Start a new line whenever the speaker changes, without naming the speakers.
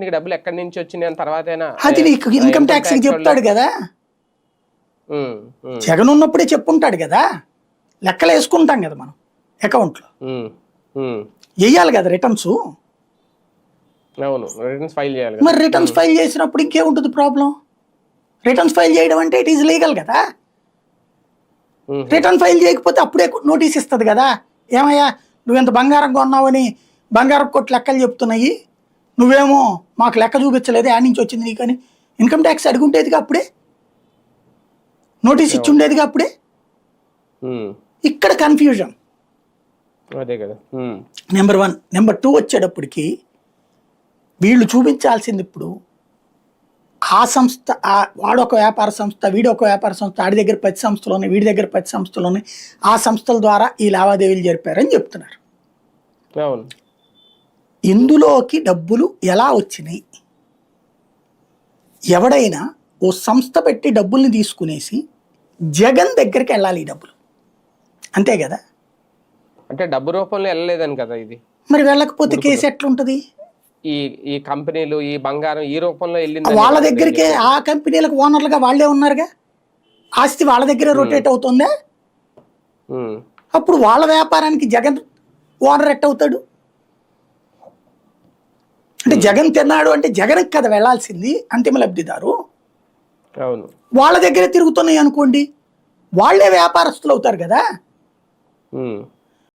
నీకు డబ్బులు ఎక్కడి నుంచి వచ్చినాయి అని తర్వాత
అది నీకు ఇన్కమ్ ట్యాక్స్ చెప్తాడు కదా, జగన్ ఉన్నప్పుడే చెప్పుంటాడు కదా, లెక్కలు వేసుకుంటాం కదా మనం అకౌంట్లో, వేయాలి కదా రిటర్న్స్. మరి రిటర్న్స్ ఫైల్ చేసినప్పుడు ఇంకేముంటుంది ప్రాబ్లం? రిటర్న్స్ ఫైల్ చేయడం అంటే ఇట్ ఈజ్ లీగల్ కదా. రిటర్న్ ఫైల్ చేయకపోతే అప్పుడే నోటీస్ ఇస్తుంది కదా, ఏమయ్యా నువ్వెంత బంగారం కొన్నావని బంగారం కొట్టు లెక్కలు చెప్తున్నాయి, నువ్వేమో మాకు లెక్క చూపించలేదు, యాడ్ నుంచి వచ్చింది నీకని ఇన్కమ్ ట్యాక్స్ అడుగుంటేదిగా, అప్పుడే నోటీస్ ఇచ్చి ఉండేదిగా అప్పుడే. ఇక్కడ కన్ఫ్యూజన్ నెంబర్ 1. నెంబర్ 2 వచ్చేటప్పటికి వీళ్ళు చూపించాల్సింది ఇప్పుడు ఆ సంస్థ, వాడొక వ్యాపార సంస్థ, వీడొక వ్యాపార సంస్థ, ఆడి దగ్గర 10 సంస్థలు ఉన్నాయి, వీడి దగ్గర 10 సంస్థలు ఉన్నాయి, ఆ సంస్థల ద్వారా ఈ లావాదేవీలు జరిపారని చెప్తున్నారు. ఇందులోకి డబ్బులు ఎలా వచ్చినాయి? ఎవడైనా ఓ సంస్థ పెట్టి డబ్బుల్ని తీసుకునేసి జగన్ దగ్గరికి వెళ్ళాలి ఈ డబ్బులు, అంతే కదా.
అంటే డబ్బు రూపంలో వెళ్ళలేదని కదా ఇది.
మరి వెళ్ళకపోతే కేసు ఎట్లుంటది?
ఈ కంపెనీలు ఈ బంగారం ఈ రూపంలో వెళ్ళింది
వాళ్ళ దగ్గరికే, ఆ కంపెనీలకు ఓనర్లుగా వాళ్ళే ఉన్నారుగా, ఆస్తి వాళ్ళ దగ్గరే రొటేట్ అవుతుందా? అప్పుడు వాళ్ళ వ్యాపారానికి జగన్ ఓనర్ ఎట్ అవుతాడు? అంటే జగన్ తిన్నాడు అంటే జగన్కి కదా వెళ్ళాల్సింది అంతిమ లబ్ధిదారు. వాళ్ళ దగ్గరే తిరుగుతున్నాయి అనుకోండి, వాళ్ళే వ్యాపారస్తులు అవుతారు కదా.